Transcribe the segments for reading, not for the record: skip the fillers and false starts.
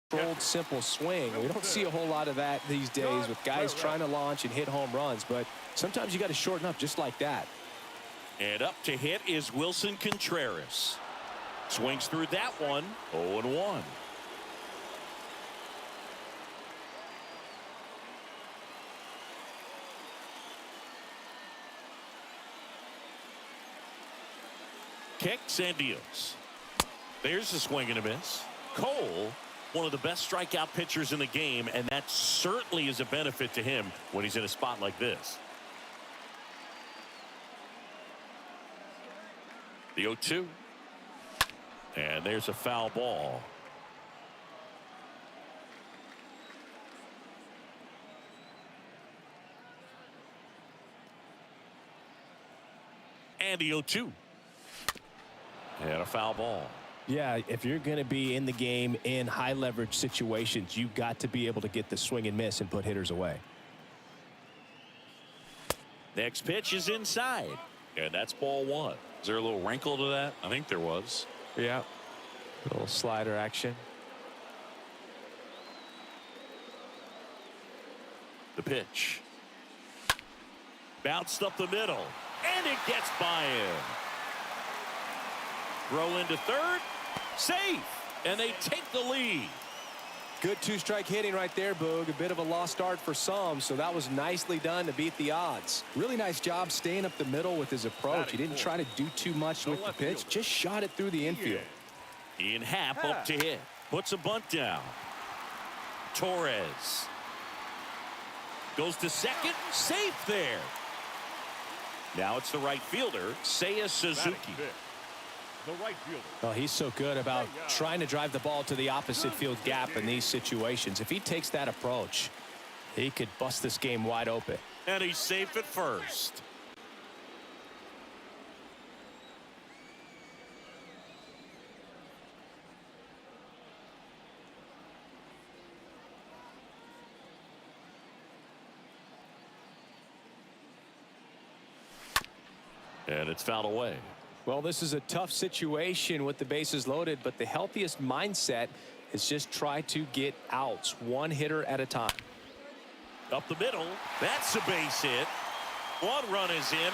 controlled, simple swing. We don't see a whole lot of that these days with guys trying to launch and hit home runs, but sometimes you got to shorten up just like that. And up to hit is Wilson Contreras. Swings through that one. 0-1. Kicks and deals. There's a swing and a miss. Cole, one of the best strikeout pitchers in the game, and that certainly is a benefit to him when he's in a spot like this. The 0-2. And there's a foul ball. And the 0-2. And a foul ball. Yeah, if you're going to be in the game in high leverage situations, you've got to be able to get the swing and miss and put hitters away. Next pitch is inside. And that's ball one. Is there a little wrinkle to that? I think there was. Yeah. A little slider action. The pitch. Bounced up the middle. And it gets by him. Throw into third. Safe. And they take the lead. Good two-strike hitting right there, Boog. A bit of a lost start for some, so that was nicely done to beat the odds. Really nice job staying up the middle with his approach. He didn't try to do too much with the pitch, just shot it through the infield. Ian Happ up to hit. Puts a bunt down. Torres. Goes to second. Safe there. Now it's the right fielder, Seiya Suzuki. The right fielder. Well, he's so good about trying to drive the ball to the opposite field gap in these situations. If he takes that approach, he could bust this game wide open. And he's safe at first. And it's fouled away. Well, this is a tough situation with the bases loaded, but the healthiest mindset is just try to get outs one hitter at a time. Up the middle. That's a base hit. One run is in.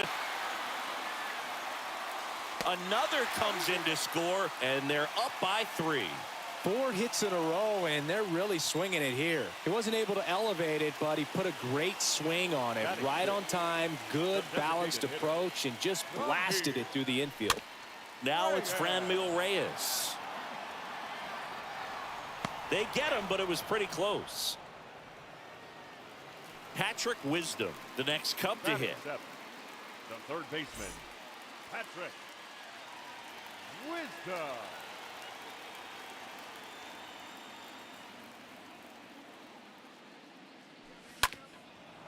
Another comes in to score, and they're up by 3. 4 hits in a row, and they're really swinging it here. He wasn't able to elevate it, but he put a great swing on it. Right on time, good balanced approach, and just blasted it through the infield. Now it's Franmil Reyes. They get him, but it was pretty close. Patrick Wisdom, the next Cub to hit. The third baseman, Patrick Wisdom.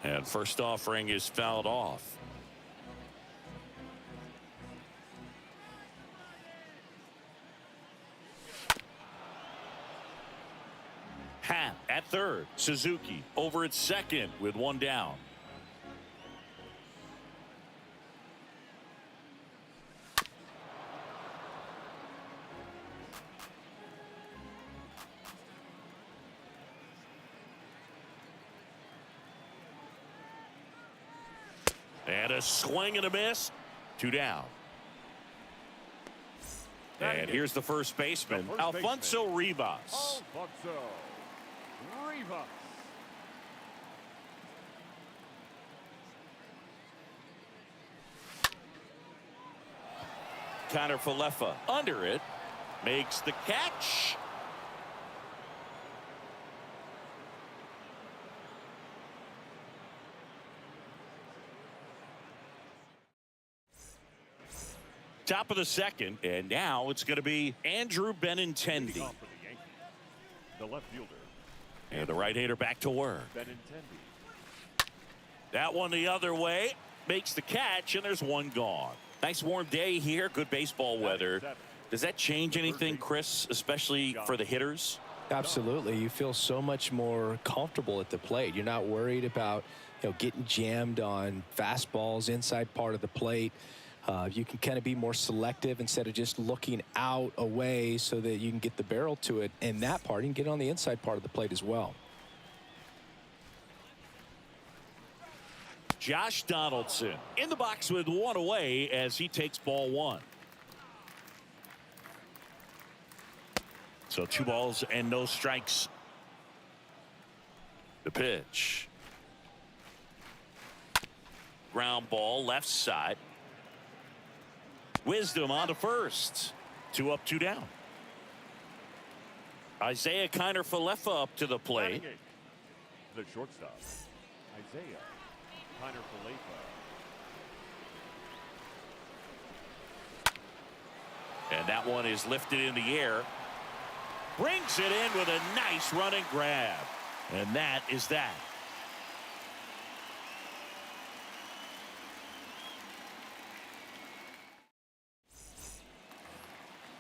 And first offering is fouled off. Happ at third. Suzuki over at second with one down. And a swing and a miss. 2 down. And here's the first baseman, Alfonso Rivas. Alfonso Rivas. Connor Falefa under it. Makes the catch. Top of the second, and now it's going to be Andrew Benintendi. The left fielder. And the right-hander back to work. Benintendi. That one the other way. Makes the catch, and there's one gone. Nice warm day here. Good baseball weather. Does that change anything, Chris, especially for the hitters? Absolutely. You feel so much more comfortable at the plate. You're not worried about getting jammed on fastballs inside part of the plate. You can kind of be more selective instead of just looking out away so that you can get the barrel to it. And that part, you can get on the inside part of the plate as well. Josh Donaldson in the box with one away as he takes ball one. So 2 balls and no strikes. The pitch. Ground ball left side. Wisdom on to first. 2 up, 2 down. Isaiah Kiner-Falefa up to the plate. The shortstop, Isaiah Kiner-Falefa. And that one is lifted in the air. Brings it in with a nice running grab. And that is that.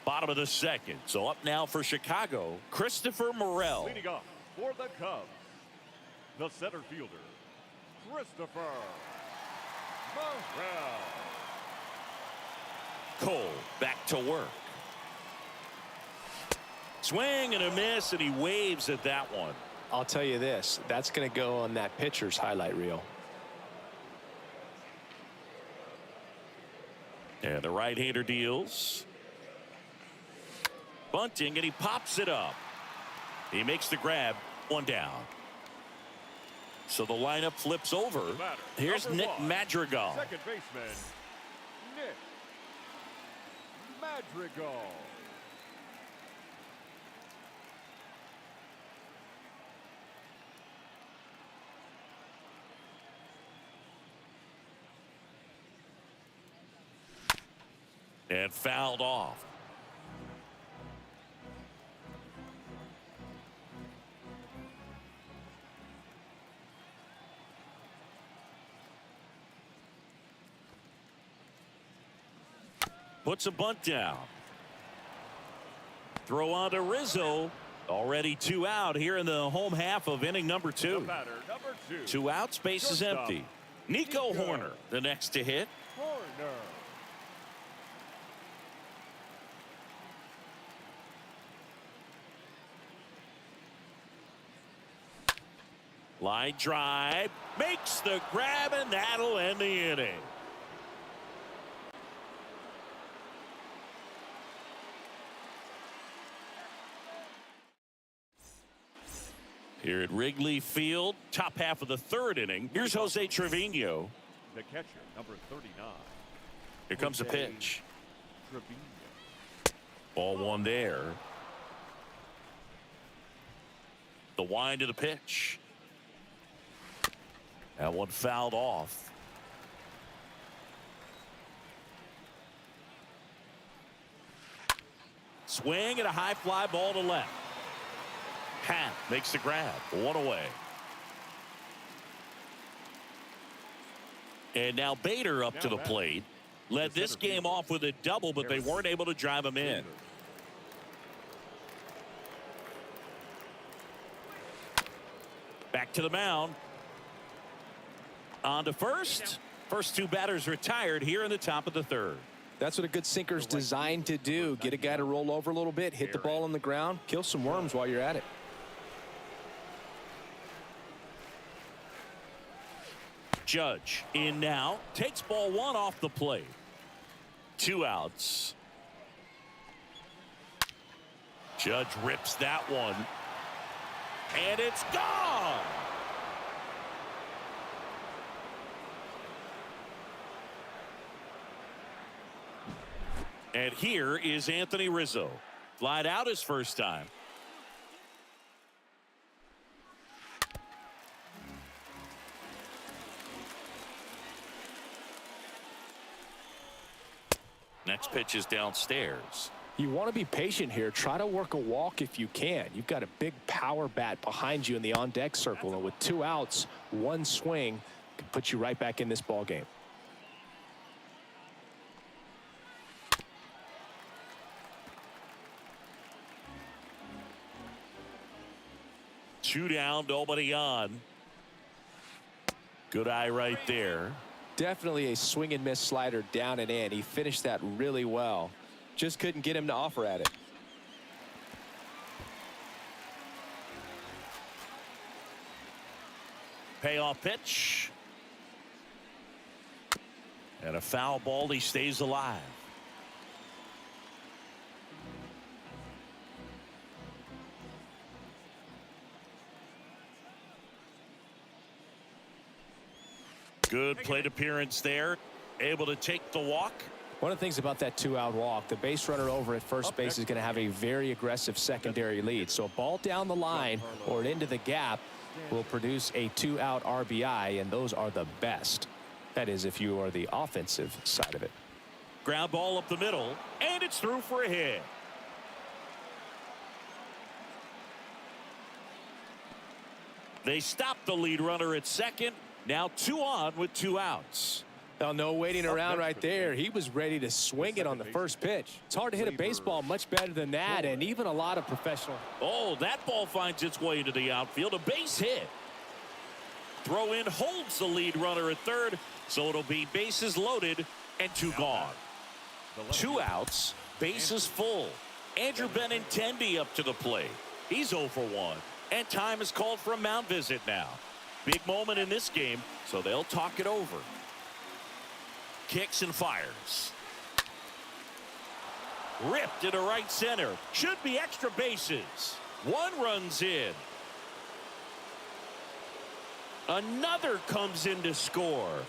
Bottom of the second. So up now for Chicago, Christopher Morel. Leading off for the Cubs, the center fielder, Christopher Morel. Cole back to work. Swing and a miss, and he waves at that one. I'll tell you this, that's going to go on that pitcher's highlight reel. And the right-hander deals. Bunting, and he pops it up. He makes the grab, 1 down. So the lineup flips over. Here's Nick Madrigal. Second baseman, Nick Madrigal. And fouled off. Puts a bunt down. Throw on to Rizzo. Already 2 out here in the home half of inning number 2. Batter, number 2. 2 out, space is empty. Nico Horner, the next to hit. Horner. Line drive, makes the grab, and that'll end the inning. Here at Wrigley Field, top half of the 3rd inning. Here's Jose Trevino. The catcher, number 39. Here comes a pitch. Trevino. Ball 1 there. The wind of the pitch. That one fouled off. Swing and a high fly ball to left. Pat makes the grab. 1 away. And now Bader up to the plate. Led this game off with a double, but they weren't able to drive him in. Back to the mound. On to first. First 2 batters retired here in the top of the 3rd. That's what a good sinker's designed to do. Get a guy to roll over a little bit, hit the ball on the ground, kill some worms while you're at it. Judge in now. Takes ball 1 off the plate. 2 outs. Judge rips that one. And it's gone. And here is Anthony Rizzo. Flied out his first time. Next pitch is downstairs. You want to be patient here. Try to work a walk if you can. You've got a big power bat behind you in the on-deck circle, and with 2 outs, 1 swing can put you right back in this ball game. Two down, nobody on. Good eye right there. Definitely a swing and miss slider down and in. He finished that really well. Just couldn't get him to offer at it. Payoff pitch. And a foul ball. He stays alive. Good plate appearance there. Able to take the walk. One of the things about that 2-out walk, the base runner over at first base is going to have a very aggressive secondary lead. So a ball down the line or into the gap will produce a 2-out RBI, and those are the best. That is, if you are the offensive side of it. Ground ball up the middle, and it's through for a hit. They stop the lead runner at second. Now 2 on with 2 outs. Well, no waiting around right there. He was ready to swing it on the first pitch. It's hard to hit a baseball much better than that, and even a lot of professional. Oh, that ball finds its way into the outfield. A base hit. Throw in holds the lead runner at third, so it'll be bases loaded and 2 gone. 2 outs, bases full. Andrew Benintendi up to the plate. He's 0 for 1, and time is called for a mound visit now. Big moment in this game, so they'll talk it over. Kicks and fires. Ripped into right center. Should be extra bases. 1 runs in. Another comes in to score.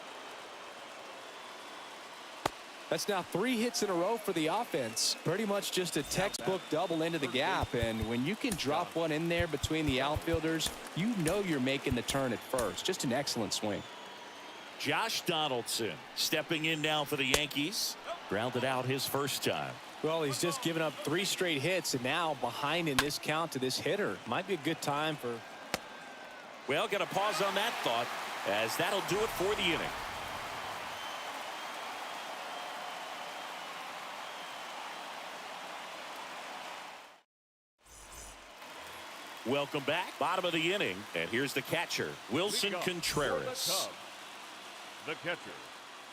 That's now 3 hits in a row for the offense. Pretty much just a textbook double into the gap. And when you can drop one in there between the outfielders, you know you're making the turn at first. Just an excellent swing. Josh Donaldson stepping in now for the Yankees. Grounded out his first time. Well, he's just given up 3 straight hits, and now behind in this count to this hitter. Might be a good time for. Well, got to pause on that thought, as that'll do it for the inning. Welcome back. Bottom of the inning, and here's the catcher, Wilson Contreras. The catcher.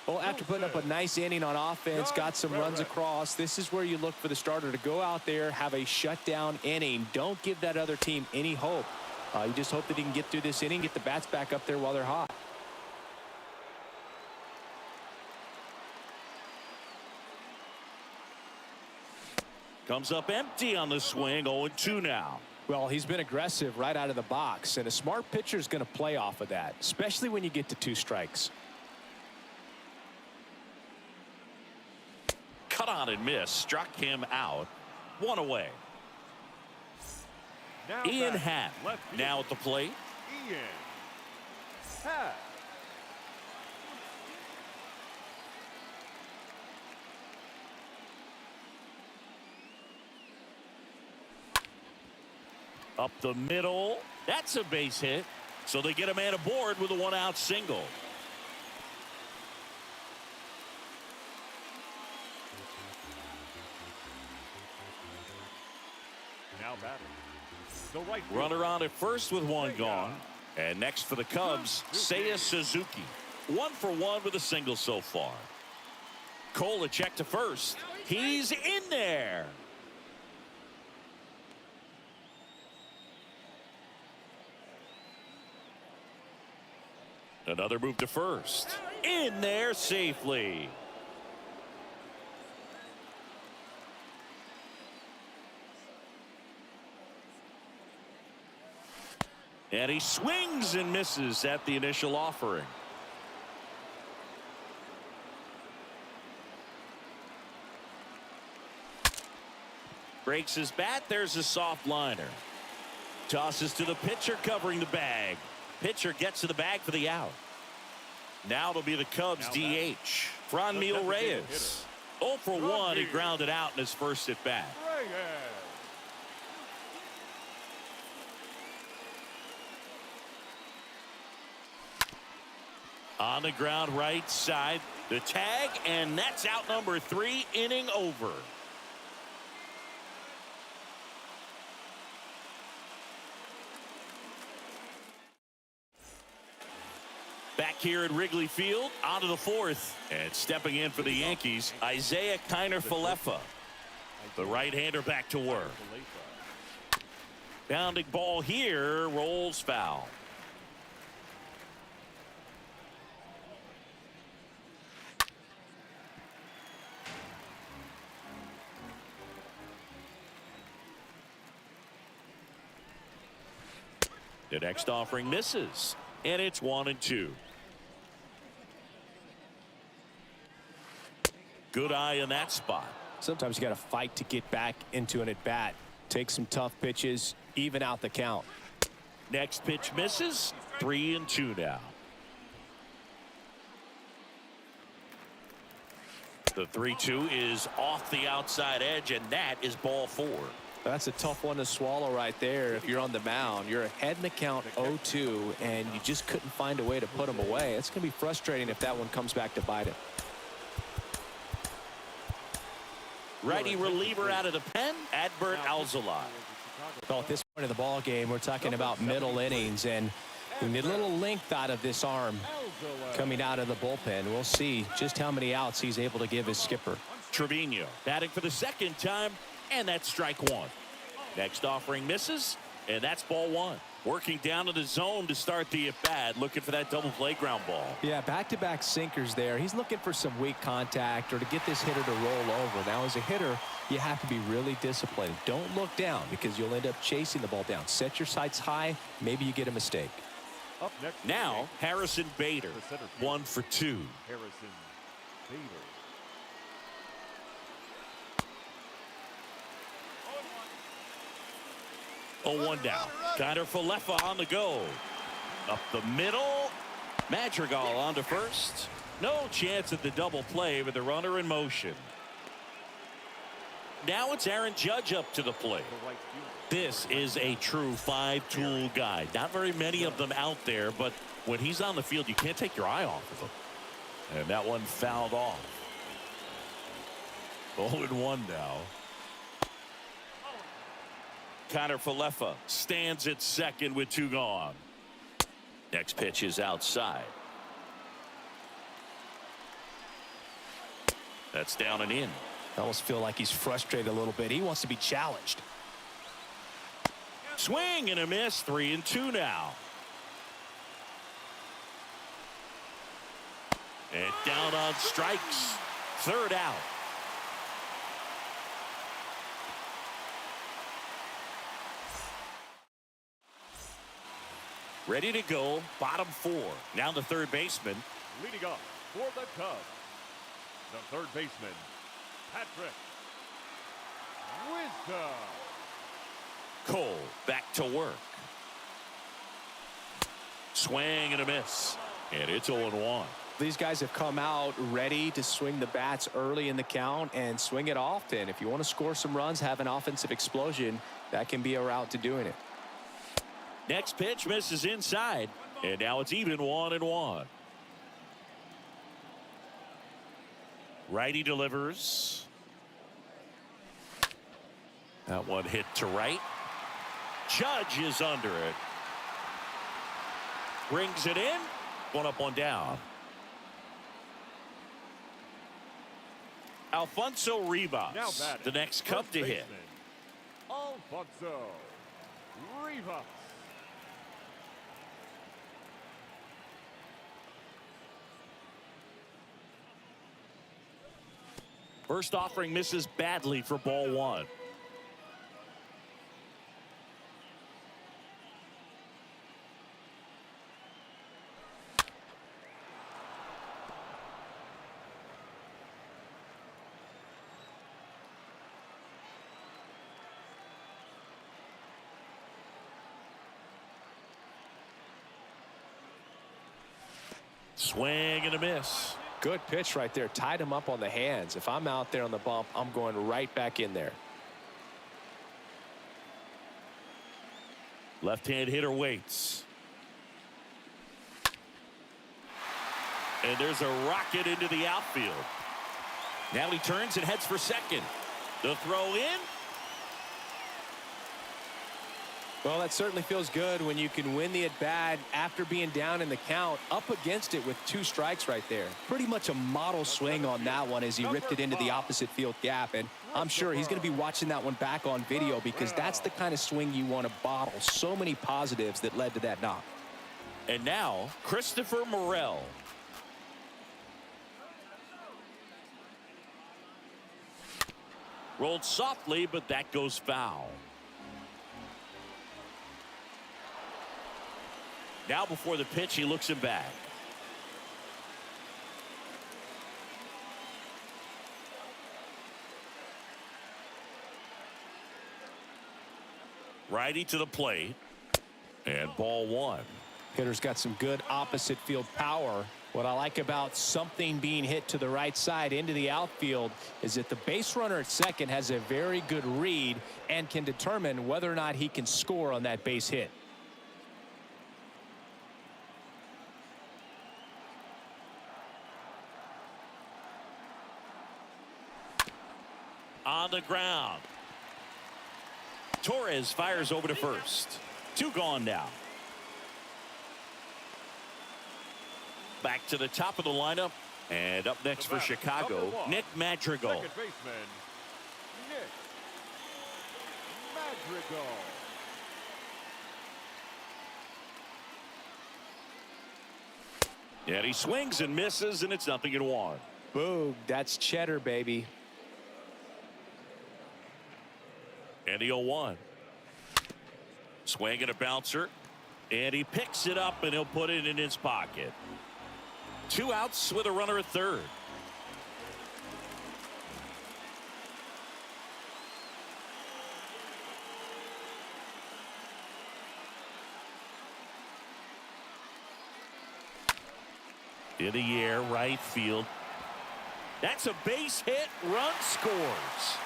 Well, after putting up a nice inning on offense, got some runs across, this is where you look for the starter to go out there, have a shutdown inning. Don't give that other team any hope. You just hope that he can get through this inning, get the bats back up there while they're hot. Comes up empty on the swing, 0-2 now. Well, he's been aggressive right out of the box, and a smart pitcher is going to play off of that, especially when you get to 2 strikes. Cut on and miss, struck him out. 1 away. Now Ian back, Happ left now at the plate. Ian Happ. Up the middle. That's a base hit. So they get a man aboard with a 1-out single. Now batting. The right fielder. Runner on at first with 1 gone. And next for the Cubs, Seiya Suzuki. 1 for 1 with a single so far. Cole a check to first. He's in there. Another move to first. In there safely. And he swings and misses at the initial offering. Breaks his bat. There's a soft liner. Tosses to the pitcher covering the bag. Pitcher gets to the bag for the out. Now it'll be the Cubs DH. Franmil Reyes. 0 for 1. He grounded out in his first at bat. On the ground right side. The tag, and that's out number 3. Inning over. Back here at Wrigley Field, on to the fourth. And stepping in for the Yankees, Isaiah Kiner-Falefa. The right-hander back to work. Bounding ball here, rolls foul. The next offering misses, and it's 1-2. Good eye in that spot. Sometimes you got to fight to get back into an at-bat. Take some tough pitches, even out the count. Next pitch misses, 3-2 now. The 3-2 is off the outside edge, and that is ball 4. That's a tough one to swallow right there. If you're on the mound, you're ahead in the count 0-2, and you just couldn't find a way to put him away. It's going to be frustrating if that one comes back to bite him. Righty reliever out of the pen, Adbert Alzolay. Well, at this point of the ball game, we're talking about middle innings, and we need a little length out of this arm coming out of the bullpen. We'll see just how many outs he's able to give his skipper. Trevino batting for the second time, and that's strike 1. Next offering misses, and that's ball 1. Working down to the zone to start the at-bat, looking for that double play ground ball. Yeah, back-to-back sinkers there. He's looking for some weak contact or to get this hitter to roll over. Now, as a hitter, you have to be really disciplined. Don't look down because you'll end up chasing the ball down. Set your sights high. Maybe you get a mistake. Up next, Now, Harrison Bader, 1 for 2. Harrison Bader. Oh, 1 down. Kiner-Falefa on the go. Up the middle. Madrigal on to first. No chance at the double play with the runner in motion. Now it's Aaron Judge up to the plate. This is a true 5-tool guy. Not very many of them out there, but when he's on the field, you can't take your eye off of him. And that one fouled off. 0-1 now. Kiner-Falefa stands at second with 2 gone. Next pitch is outside. That's down and in. I almost feel like he's frustrated a little bit. He wants to be challenged. Swing and a miss. 3-2 now. And down on strikes. 3rd out. Ready to go, bottom 4. Now the third baseman. Leading off for the Cubs, the third baseman, Patrick Wisdom. Cole back to work. Swing and a miss. And it's 0-1. These guys have come out ready to swing the bats early in the count and swing it often. If you want to score some runs, have an offensive explosion, that can be a route to doing it. Next pitch misses inside, and now it's even 1-1. Righty delivers. That one hit to right. Judge is under it. Brings it in. 1 up, 1 down. Alfonso Rivas, the next Cub to hit. Alfonso Rivas. First offering misses badly for ball 1. Swing and a miss. Good pitch right there. Tied him up on the hands. If I'm out there on the bump, I'm going right back in there. Left-hand hitter waits. And there's a rocket into the outfield. Now he turns and heads for second. The throw in. Well, that certainly feels good when you can win the at-bat after being down in the count, up against it with 2 strikes right there. Pretty much a model swing on that one as he ripped it into the opposite field gap, and I'm sure he's going to be watching that one back on video because that's the kind of swing you want to bottle. So many positives that led to that knock. And now, Christopher Morel. Rolled softly, but that goes foul. Now before the pitch, he looks him back. Righty to the plate. And ball 1. Hitter's got some good opposite field power. What I like about something being hit to the right side into the outfield is that the base runner at second has a very good read and can determine whether or not he can score on that base hit. On the ground. Torres fires over to first. 2 gone now. Back to the top of the lineup. And up next for Chicago, Nick Madrigal. Second baseman, Nick Madrigal. And he swings and misses, and it's 0-1. Boog, that's cheddar, baby. And the 0-1. Swing and a bouncer. And he picks it up, and he'll put it in his pocket. 2 outs with a runner at third. In the air, right field. That's a base hit. Run scores.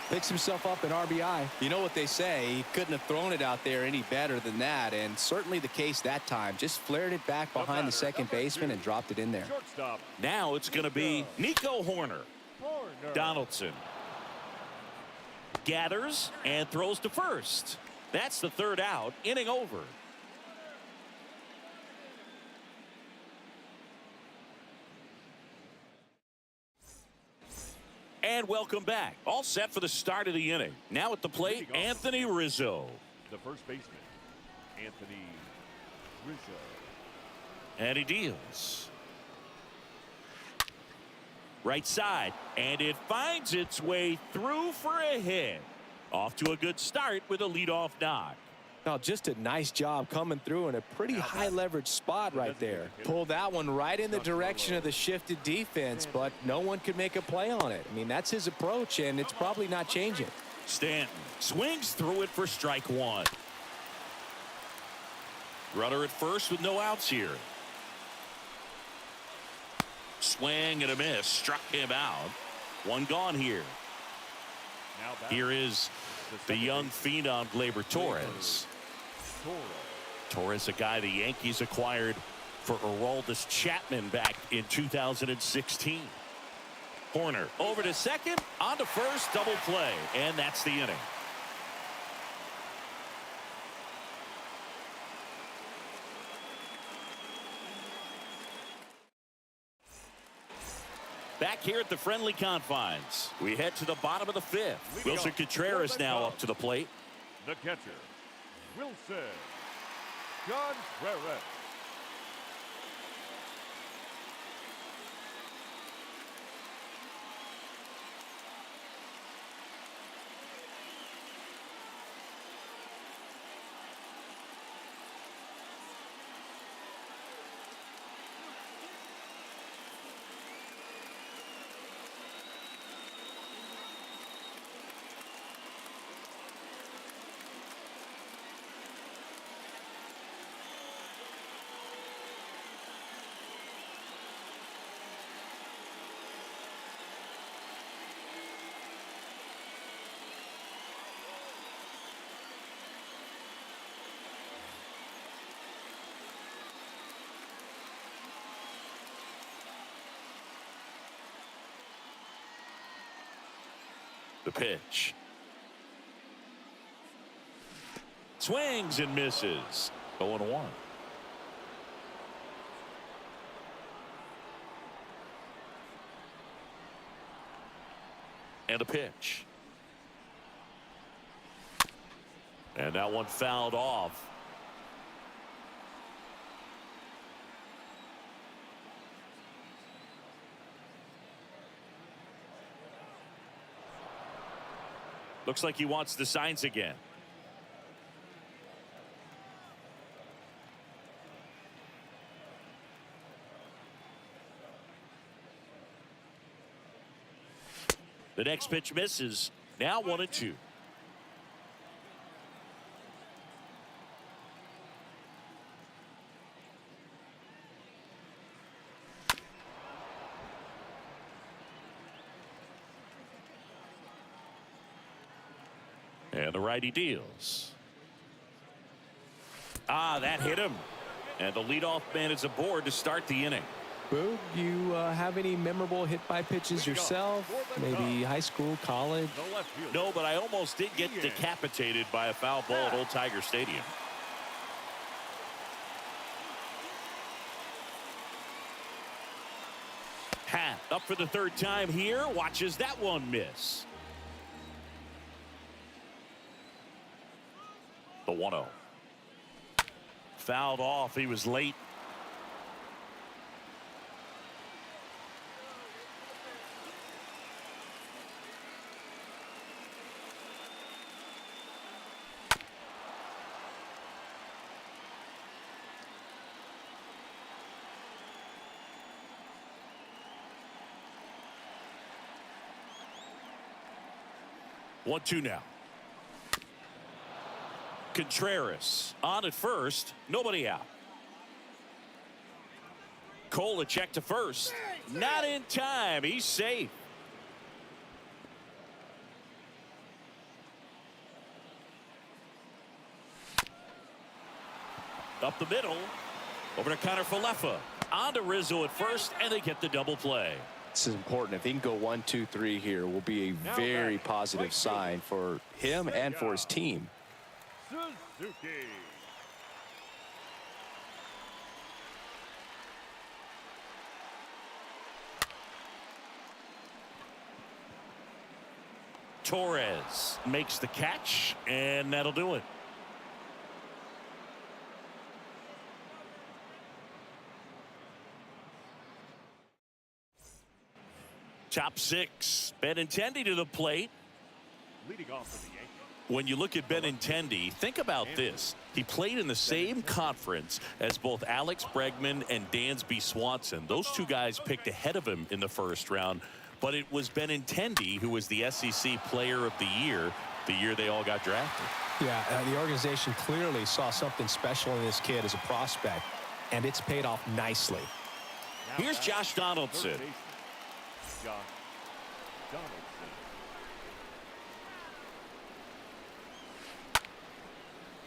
Picks himself up an RBI. You know what they say, he couldn't have thrown it out there any better than that, and certainly the case that time. Just flared it back behind the second baseman and dropped it in there. Shortstop. Now it's going to be Nico Horner. Donaldson gathers and throws to first. That's the 3rd out. Inning over. And welcome back. All set for the start of the inning. Now at the plate, Anthony Rizzo. The first baseman, Anthony Rizzo. And he deals. Right side. And it finds its way through for a hit. Off to a good start with a leadoff knock. Now, just a nice job coming through in a pretty high leverage spot right there. Pulled that one right in the direction of the shifted defense, but no one could make a play on it. I mean, that's his approach, and it's probably not changing. Stanton swings through it for strike 1. Runner at first with no outs here. Swing and a miss. Struck him out. 1 gone here. Here is the young phenom, Gleyber Torres. Torres, a guy the Yankees acquired for Aroldis Chapman back in 2016. Horner over to second, on to first, double play, and that's the inning. Back here at the friendly confines, we head to the bottom of the 5th. Wilson Contreras now up to the plate. The catcher, Wilson Contreras. The pitch. Swings and misses. 0-1. And a pitch. And that one fouled off. Looks like he wants the signs again. The next pitch misses. Now 1-2. And the righty deals. That hit him. And the leadoff man is aboard to start the inning. Boog, you have any memorable hit-by pitches yourself? Maybe high school, college? No, but I almost did get decapitated by a foul ball at Old Tiger Stadium. Hat up for the third time here. Watches that one miss. The 1-0. Fouled off. He was late. One, two now. Contreras on at first. Nobody out. Cole a check to first. Not in time. He's safe. Up the middle. Over to Connor Falefa. On to Rizzo at first, and they get the double play. This is important. If he can go 1, 2, 3 here, will be a very positive sign for him and for his team. Suzuki. Torres makes the catch, and that'll do it. Top six. Benintendi to the plate. Leading off for the Yankees. When you look at Benintendi, think about this. He played in the same conference as both Alex Bregman and Dansby Swanson. Those two guys picked ahead of him in the first round, but it was Benintendi who was the SEC Player of the year they all got drafted. Yeah, the organization clearly saw something special in this kid as a prospect, and it's paid off nicely. Here's Josh Donaldson. Josh Donaldson.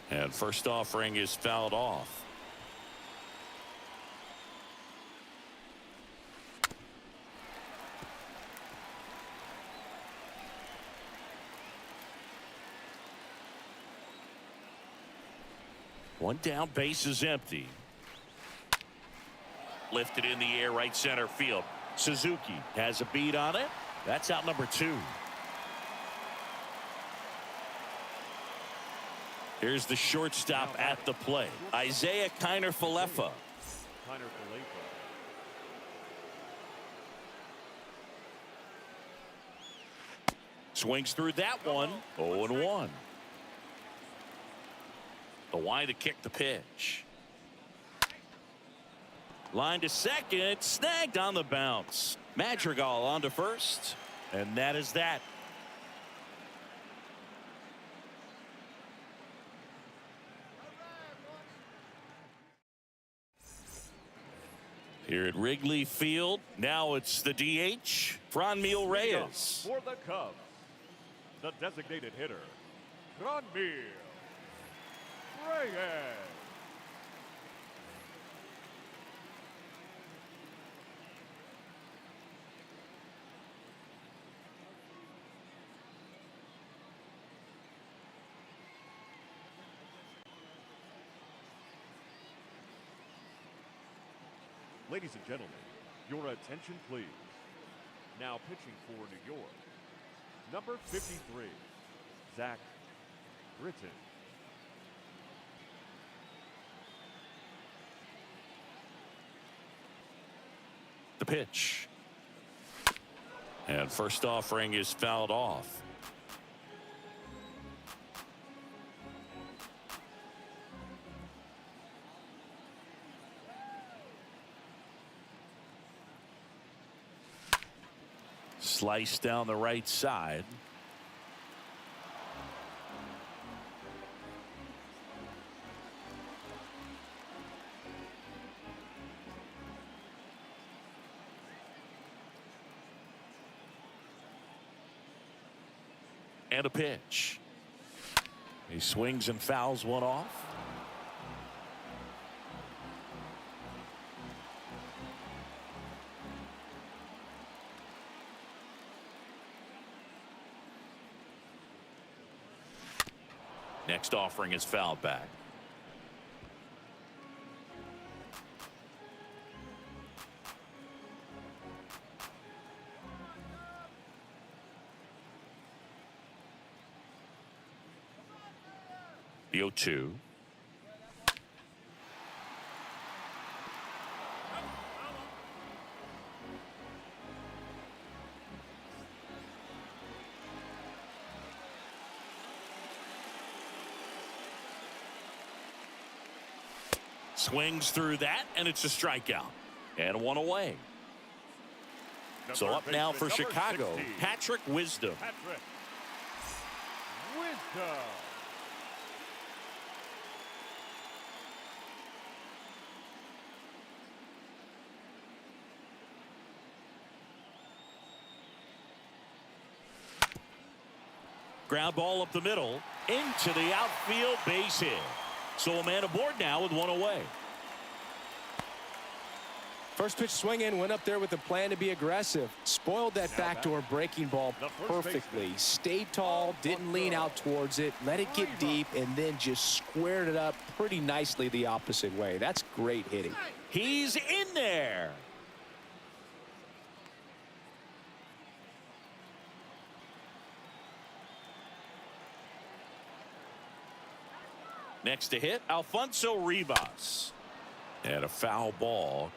And first offering is fouled off. One down, base is empty. Lifted in the air, right center field. Suzuki has a beat on it. That's out number 2. Here's the shortstop at the plate. Isaiah Kiner Falefa. Swings through that one. 0-1. The wind to kick the pitch. Line to second. Snagged on the bounce. Madrigal on to first. And that is that. Here at Wrigley Field, now it's the DH, Franmil Reyes. For the Cubs, the designated hitter, Franmil Reyes. Ladies and gentlemen, your attention please. Now pitching for New York, number 53, Zach Britton. The pitch. And first offering is fouled off. Slice down the right side. And a pitch. He swings and fouls one off. Next offering is fouled back. The 0-2. Swings through that, and it's a strikeout. And one away. So up now for Chicago, 16, Patrick Wisdom. Patrick Wisdom. Ground ball up the middle into the outfield base hit. So a man aboard now with one away. First pitch swing in, went up there with a plan to be aggressive. Spoiled that backdoor breaking ball perfectly. Stayed tall, didn't lean out towards it, let it get deep, and then just squared it up pretty nicely the opposite way. That's great hitting. He's in there. Next to hit, Alfonso Rivas. And a foul ball.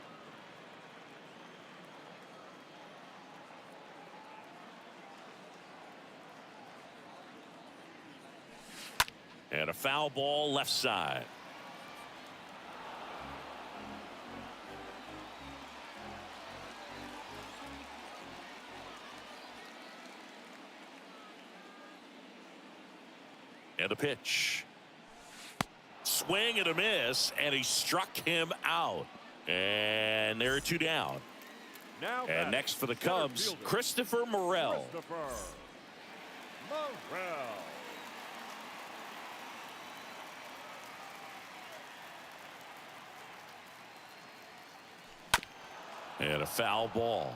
And a foul ball left side. And a pitch. Swing and a miss, and he struck him out. And there are two down. Now and next for the Cubs, fielder, Christopher Morel. Christopher Morel. And a foul ball.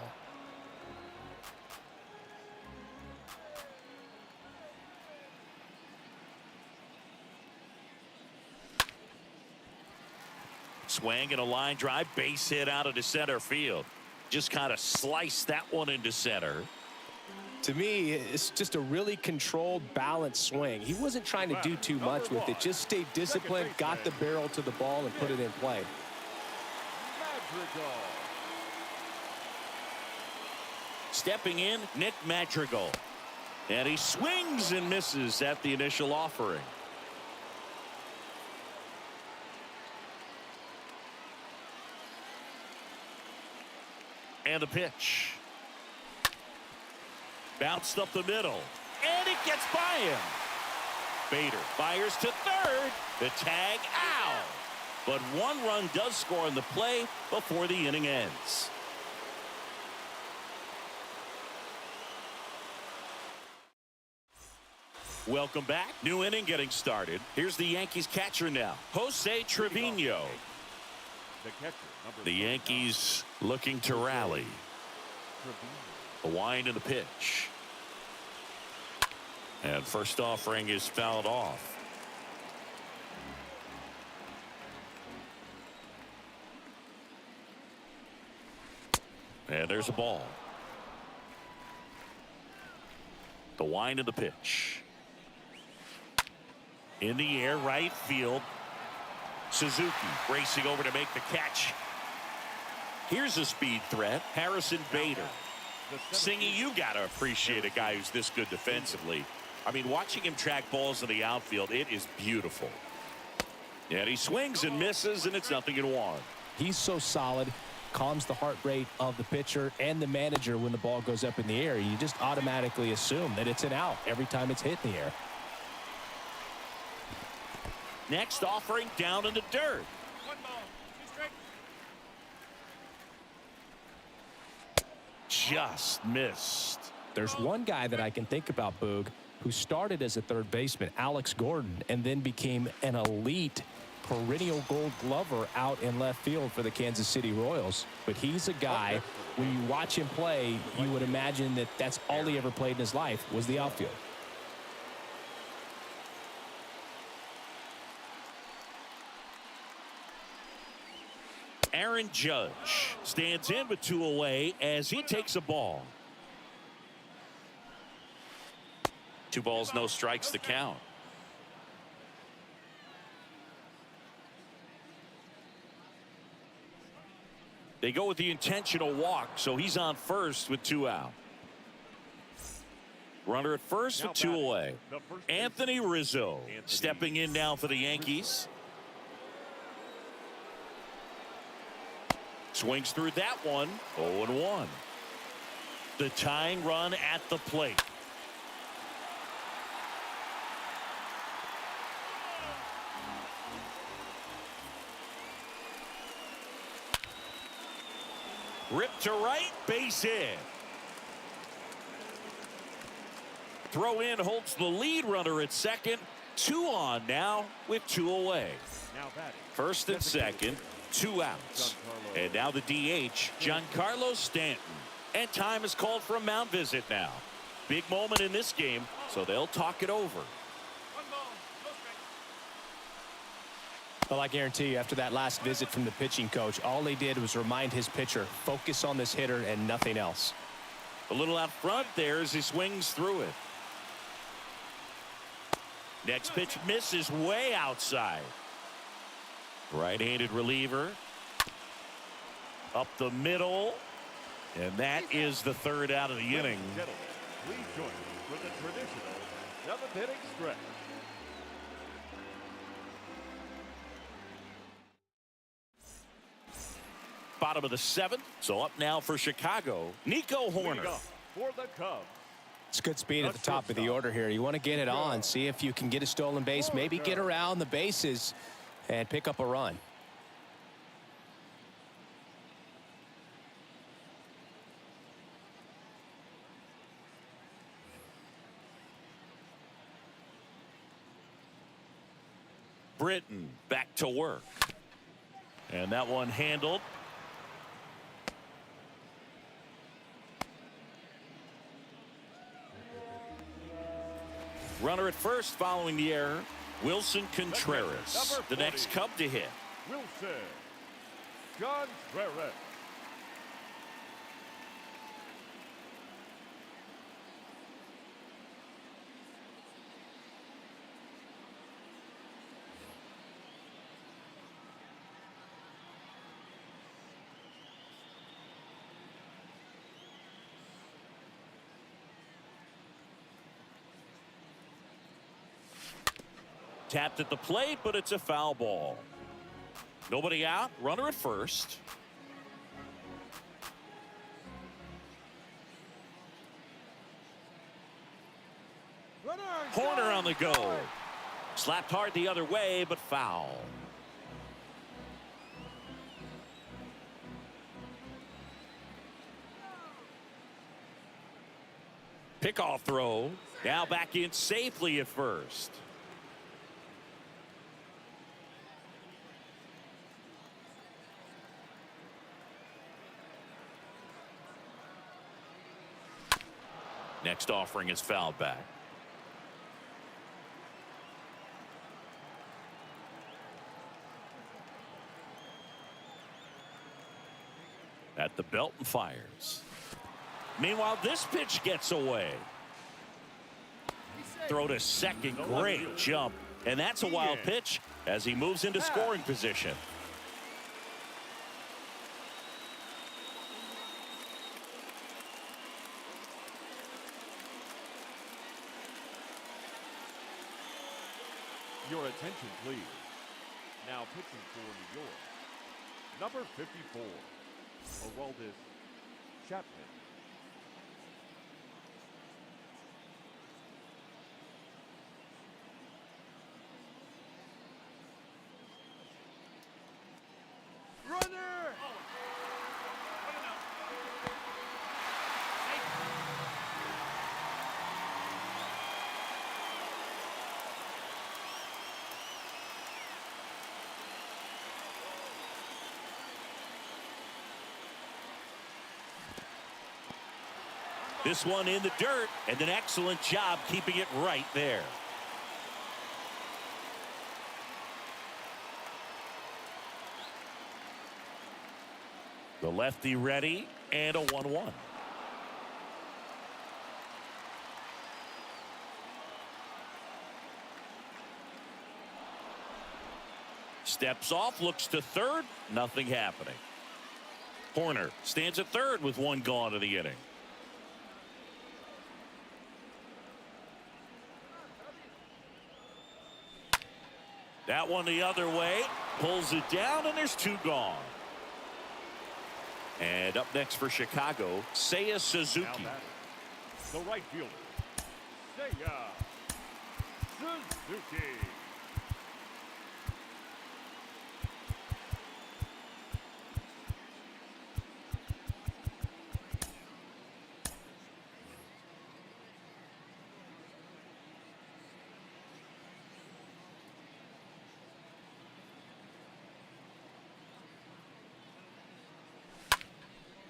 Swing and a line drive, base hit out into center field. Just kind of sliced that one into center. To me, it's just a really controlled, balanced swing. He wasn't trying to do too much with it. Just stayed disciplined, got the barrel to the ball, and put it in play. Madrigal. Stepping in, Nick Madrigal. And he swings and misses at the initial offering. And a pitch. Bounced up the middle. And it gets by him. Bader fires to third. The tag out. But one run does score in the play before the inning ends. Welcome back. New inning getting started. Here's the Yankees catcher now, Jose Trevino. The catcher, The Yankees looking to rally. A wind and a pitch. And first offering is fouled off. And there's a ball. The wind of the pitch. In the air, right field. Suzuki racing over to make the catch. Here's a speed threat, Harrison Bader. Singy, you got to appreciate a guy who's this good defensively. I mean, watching him track balls in the outfield, it is beautiful. And he swings and misses, and it's 0-1. He's so solid, calms the heart rate of the pitcher and the manager when the ball goes up in the air. You just automatically assume that it's an out every time it's hit in the air. Next offering down in the dirt. Just missed. There's one guy that I can think about, Boog, who started as a third baseman, Alex Gordon, and then became an elite perennial gold glover out in left field for the Kansas City Royals. But he's a guy, when you watch him play, you would imagine that that's all he ever played in his life was the outfield. Aaron Judge stands in with 2 away as he takes a ball. 2 balls, no strikes to count. They go with the intentional walk, so he's on first with 2 out. Runner at first with 2 away. Anthony Rizzo stepping in now for the Yankees. Swings through that one. 0-1. The tying run at the plate. Ripped to right, base hit. Throw in holds the lead runner at second. 2 on now with 2 away. First and second, 2 outs. And now the DH, Giancarlo Stanton. And time is called for a mound visit now. Big moment in this game, so they'll talk it over. Well, I guarantee you, after that last visit from the pitching coach, all he did was remind his pitcher, focus on this hitter and nothing else. A little out front there as he swings through it. Next pitch misses way outside. Right-handed reliever. Up the middle. And that is the 3rd out of the inning. Please join us for the traditional 7th inning stretch. Bottom of the 7th. So up now for Chicago, Nico Horner. For the Cubs. It's good speed at the top of the order here. You want to get it on, see if you can get a stolen base, maybe get around the bases and pick up a run. Britton back to work. And that one handled. Runner at first following the error. Wilson Contreras, the next Cub to hit. Wilson Contreras. Tapped at the plate, but it's a foul ball. Nobody out. Runner at first. Horner on the go. Slapped hard the other way, but foul. Pickoff throw. Now back in safely at first. Next offering is fouled back. At the belt and fires. Meanwhile, this pitch gets away. Throw to second. Great jump. And that's a wild pitch as he moves into scoring position. Your attention, please. Now pitching for New York, number 54, Aroldis Chapman. Runner! This one in the dirt, and an excellent job keeping it right there. The lefty ready, and a 1-1. Steps off, looks to third, nothing happening. Horner stands at third with one gone in the inning. That one the other way, pulls it down, and there's two gone. And up next for Chicago, Seiya Suzuki. The right fielder, Seiya Suzuki.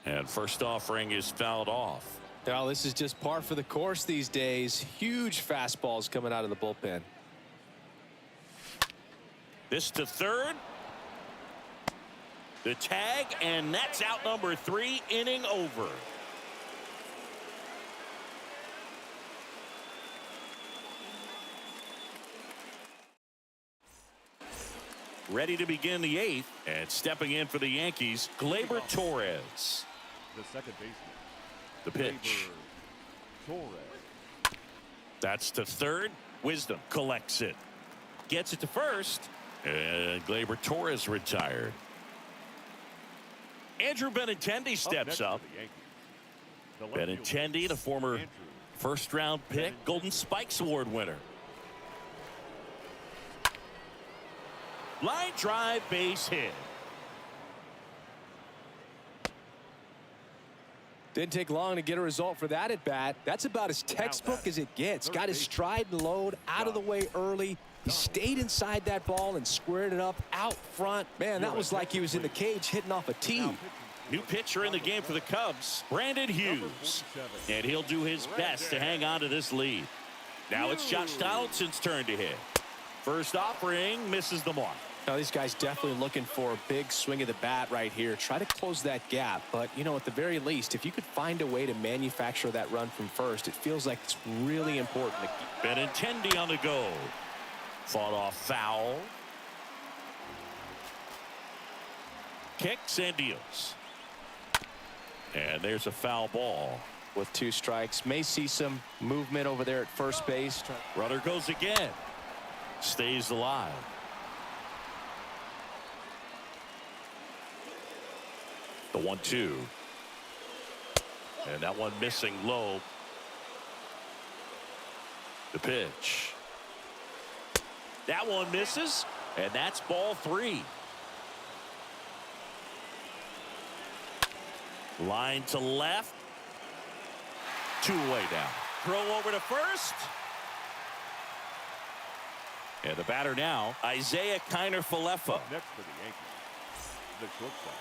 And first offering is fouled off. Well, this is just par for the course these days. Huge fastballs coming out of the bullpen. This to third. The tag, and that's out number 3, inning over. Ready to begin the 8th, and stepping in for the Yankees, Gleyber Torres. The second baseman, The pitch. Gleyber Torres. That's to third. Wisdom collects it. Gets it to first. And Gleyber Torres retired. Andrew Benintendi steps up. Benintendi, the former first-round pick, Golden Spikes Award winner. Line drive, base hit. Didn't take long to get a result for that at bat. That's about as textbook as it gets. Got his stride and load out of the way early. He stayed inside that ball and squared it up out front. Man, that was like he was in the cage hitting off a tee. New pitcher in the game for the Cubs, Brandon Hughes. And he'll do his best to hang on to this lead. Now it's Josh Donaldson's turn to hit. First offering misses the mark. Now, these guys definitely looking for a big swing of the bat right here. Try to close that gap. But, you know, at the very least, if you could find a way to manufacture that run from first, it feels like it's really important to keep. Benintendi on the go. Fought off foul. Kicks and deals. And there's a foul ball. With 2 strikes, may see some movement over there at first base. Runner goes again. Stays alive. The 1-2. And that one missing low. The pitch. That one misses, and that's ball 3. Line to left. 2 away now. Throw over to first. And the batter now, Isaiah Kiner-Falefa. Up next for the Yankees, the shortstop,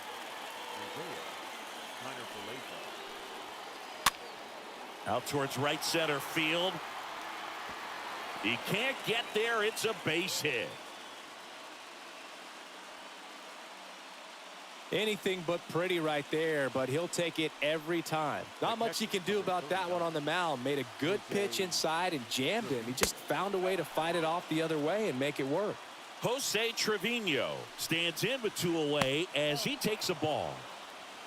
Isaiah Kiner-Falefa. Out towards right center field. He can't get there. It's a base hit. Anything but pretty right there, but he'll take it every time. Not much you can do about that one on the mound. Made a good pitch inside and jammed him. He just found a way to fight it off the other way and make it work. Jose Trevino stands in with 2 away as he takes a ball.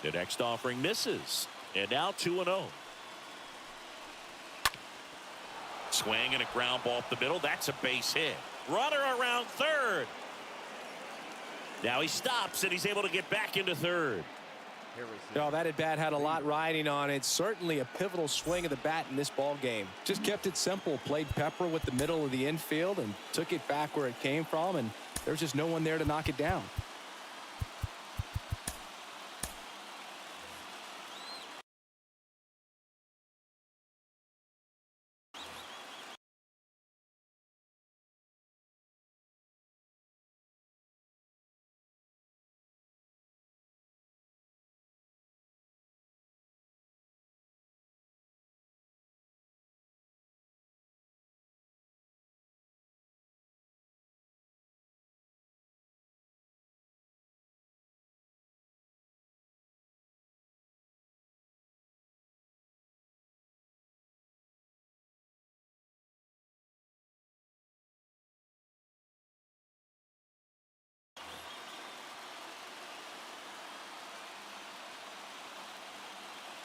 The next offering misses, and now 2-0. Swing and a ground ball up the middle. That's a base hit. Runner around third. Now he stops, and he's able to get back into third. Oh, that at bat had a lot riding on it. Certainly a pivotal swing of the bat in this ball game. Just kept it simple. Played pepper with the middle of the infield and took it back where it came from, and there's just no one there to knock it down.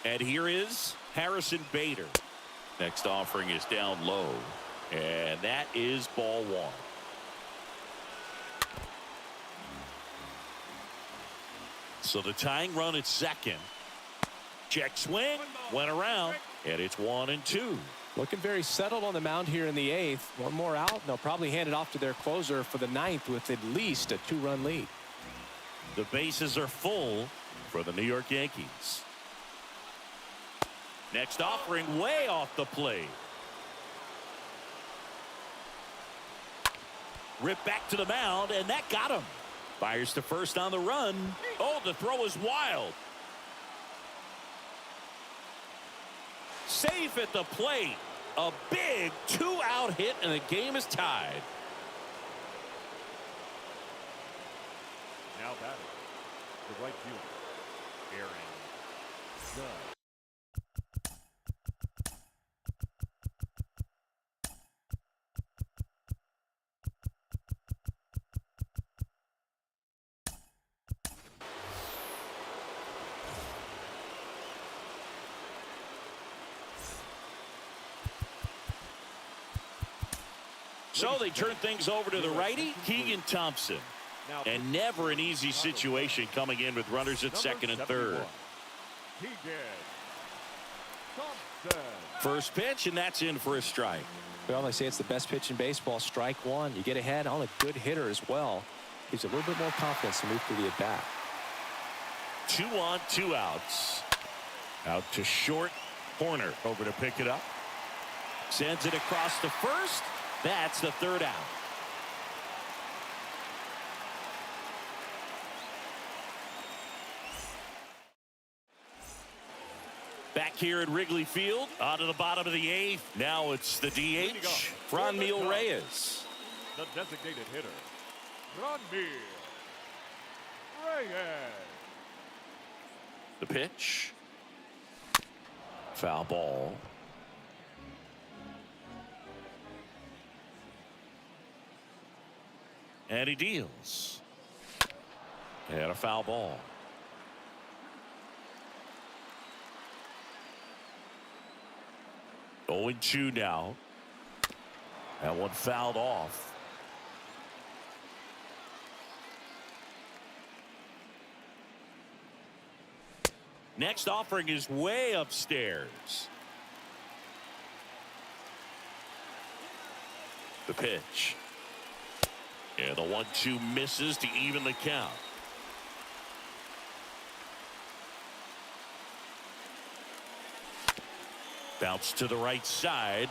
And here is Harrison Bader. Next offering is down low, and that is ball 1. So the tying run at second. Check swing, went around, and it's 1-2. Looking very settled on the mound here in the 8th. One more out, and they'll probably hand it off to their closer for the 9th with at least a 2-run lead. The bases are full for the New York Yankees. Next offering way off the plate. Ripped back to the mound, and that got him. Fires to first on the run. Oh, the throw is wild. Safe at the plate. A big 2-out hit, and the game is tied. Now batting, the right fielder, Aaron Judge. So they turn things over to the righty, Keegan Thompson. And never an easy situation coming in with runners at second and third. First pitch, and that's in for a strike. Well, they say it's the best pitch in baseball. Strike 1. You get ahead on a good hitter as well. Gives a little bit more confidence to move through the at-bat. 2 on, 2 outs. Out to short. Horner over to pick it up. Sends it across to first. That's the 3rd out. Back here at Wrigley Field, on to the bottom of the 8th. Now it's the DH, Franmil Reyes. The designated hitter, Franmil Reyes. The pitch. Foul ball. And he deals. And a foul ball. Oh, 0-2 now. That one fouled off. Next offering is way upstairs. The pitch. And the 1-2 misses to even the count. Bounce to the right side.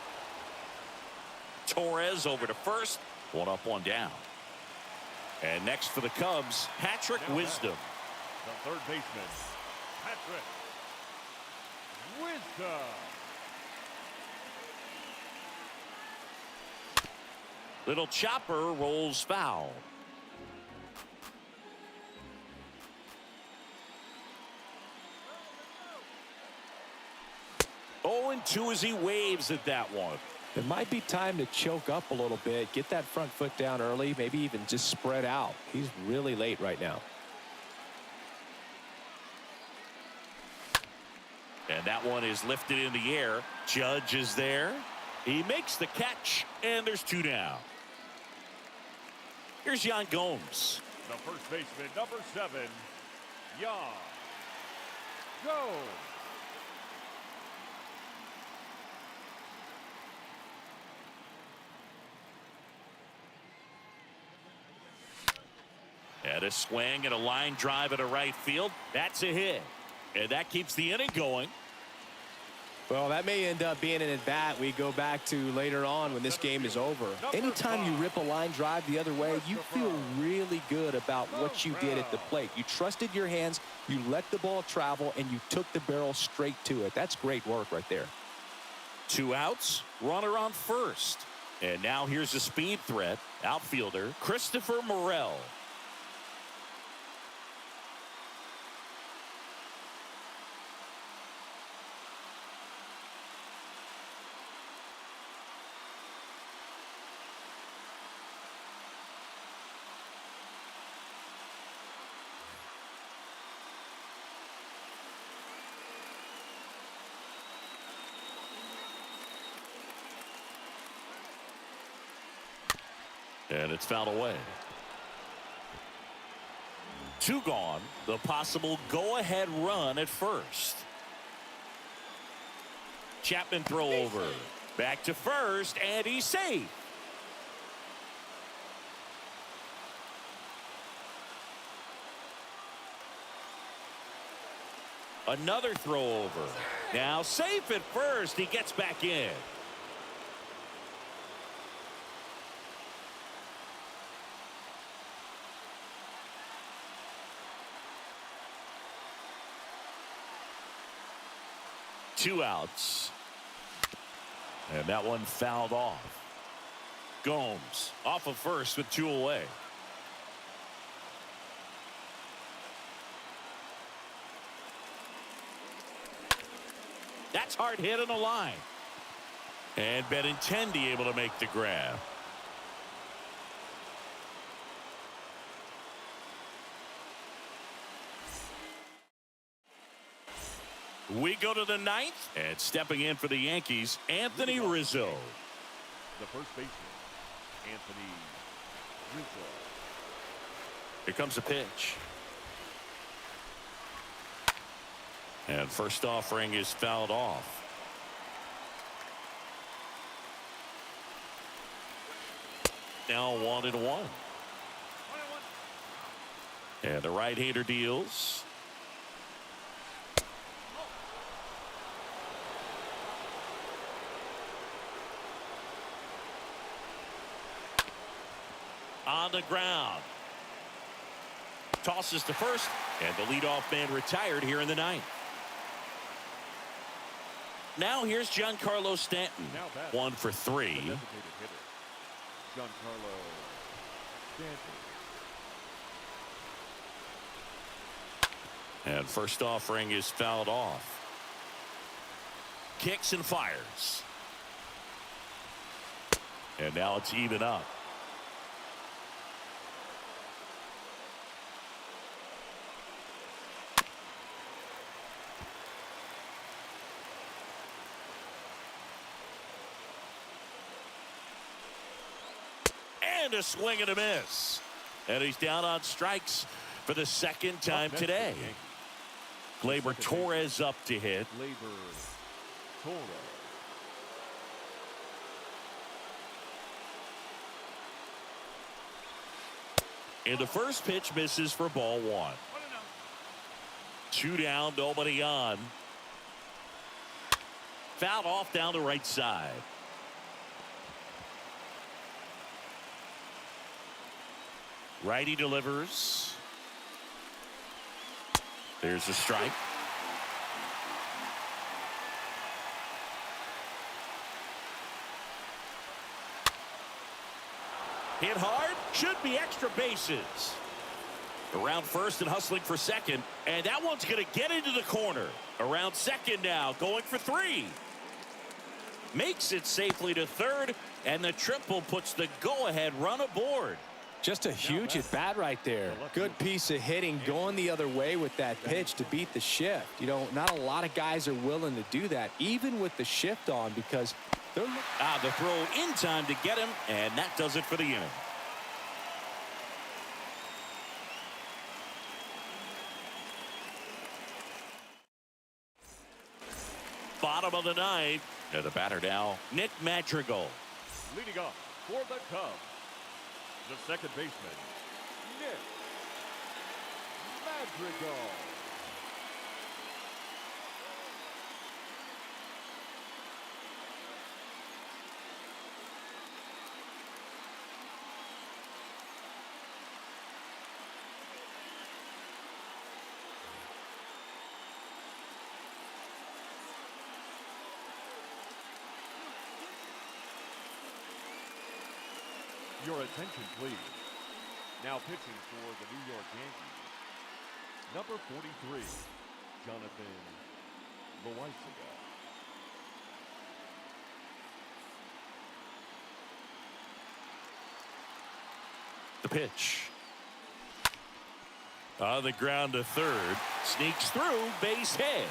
Torres over to first. 1 up, 1 down. And next for the Cubs, Patrick Wisdom. The third baseman, Patrick Wisdom. Little chopper rolls foul. 0-2 as he waves at that one. It might be time to choke up a little bit, get that front foot down early, maybe even just spread out. He's really late right now. And that one is lifted in the air. Judge is there. He makes the catch, and there's 2 down. Here's Yan Gomes. The first baseman, number 7, Yan Gomes. And a swing and a line drive at a right field. That's a hit. And that keeps the inning going. Well, that may end up being an at-bat we go back to later on when this game is over. Anytime you rip a line drive the other way, you feel really good about what you did at the plate. You trusted your hands, you let the ball travel, and you took the barrel straight to it. That's great work right there. 2 outs, runner on first. And now here's a speed threat, outfielder Christopher Morel. And it's fouled away. 2 gone. The possible go-ahead run at first. Chapman throw over. Back to first, and he's safe. Another throw over. Now safe at first. He gets back in. Two outs. And that one fouled off. Gomes off of first with 2 away. That's hard hit on the line. And Benintendi able to make the grab. We go to the 9th, and stepping in for the Yankees, Anthony Rizzo. The first baseman, Anthony Rizzo. Here comes a pitch. And first offering is fouled off. Now 1-1. And the right-hander deals. On the ground. Tosses to first, and the leadoff man retired here in the 9th. Now here's Giancarlo Stanton. 1 for 3. Giancarlo Stanton. And first offering is fouled off. Kicks and fires. And now it's even up. And a swing and a miss. And he's down on strikes for the 2nd time today. Gleyber Torres up to hit. Gleyber Torres. And the first pitch misses for ball 1. 2 down, nobody on. Fouled off down the right side. Righty delivers. There's a strike. Hit hard. Should be extra bases. Around first and hustling for second. And that one's going to get into the corner. Around second now. Going for 3. makes it safely to third, and the triple puts the go-ahead run aboard. Just a huge at bat right there. Good piece of hitting going the other way with that pitch to beat the shift. You know, not a lot of guys are willing to do that, even with the shift on, because they're the throw in time to get him, and that does it for the inning. Bottom of the ninth. The batter now, Nick Madrigal. Leading off for the Cubs, the second baseman, Nick Madrigal. Your attention, please. Now pitching for the New York Yankees, number 43, Jonathan Loaisiga. The pitch. On the ground to third. Sneaks through, base hit.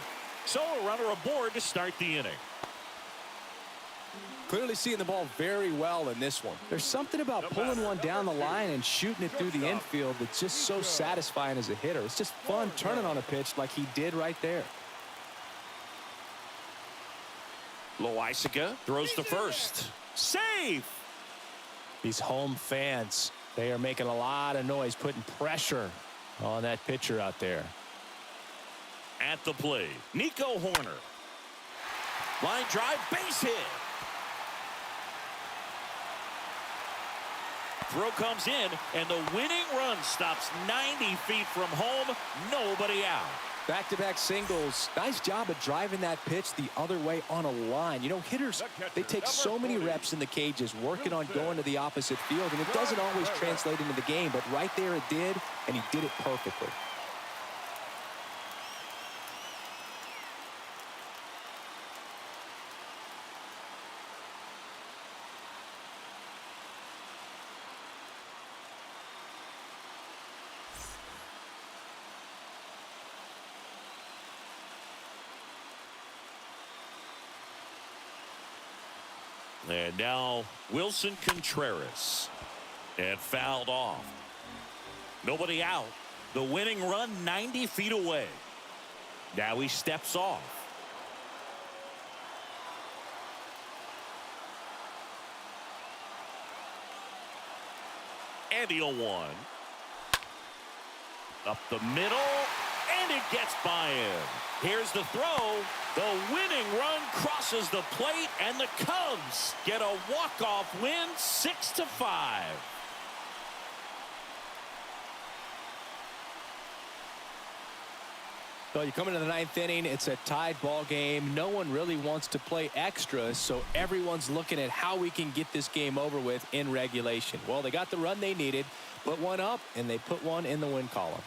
So a runner aboard to start the inning. clearly seeing the ball very well in this one. There's something about pulling one down the line and shooting it through the infield that's just so satisfying as a hitter. It's just fun turning on a pitch like he did right there. Loaisiga throws to first. Safe. These home fans, they are making a lot of noise, putting pressure on that pitcher out there. At the plate, Nico Horner. Line drive, base hit. Throw comes in, and the winning run stops 90 feet from home. Nobody out. Back-to-back singles. Nice job of driving that pitch the other way on a line. You know, hitters, they take so many reps in the cages working on going to the opposite field, and it doesn't always translate into the game, but right there it did, and he did it perfectly. And now Wilson Contreras. And fouled off. Nobody out. The winning run 90 feet away. Now he steps off. And he'll one. Up the middle. And it gets by him. Here's the throw. The winning run crosses the plate, and the Cubs get a walk-off win, 6-5. Well, you come into the ninth inning, it's a tied ball game. No one really wants to play extra, so everyone's looking at how we can get this game over with in regulation. Well, they got the run they needed, put one up, and they put one in the win column.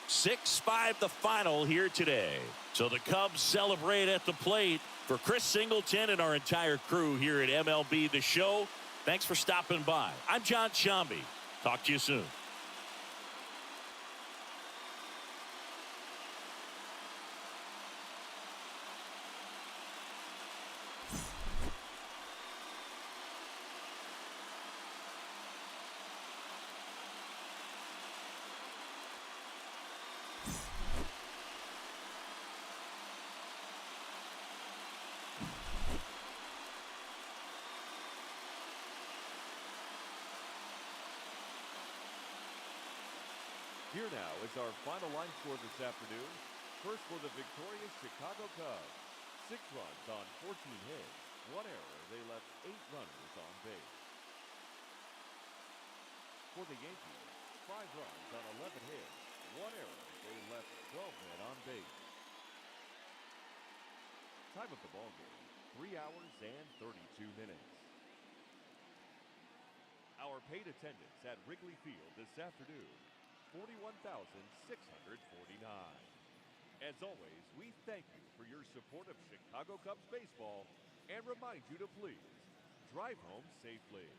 Six-5 the final here today. So the Cubs celebrate at the plate. For Chris Singleton and our entire crew here at MLB The Show, thanks for stopping by. I'm John Shambi. Talk to you soon. Here now is our final line score this afternoon. First for the victorious Chicago Cubs. 6 runs on 14 hits. 1 error. They left 8 runners on base. For the Yankees, 5 runs on 11 hits. 1 error. They left 12 men on base. Time of the ball game, 3 hours and 32 minutes. Our paid attendance at Wrigley Field this afternoon, 41,649. As always, we thank you for your support of Chicago Cubs baseball and remind you to please drive home safely.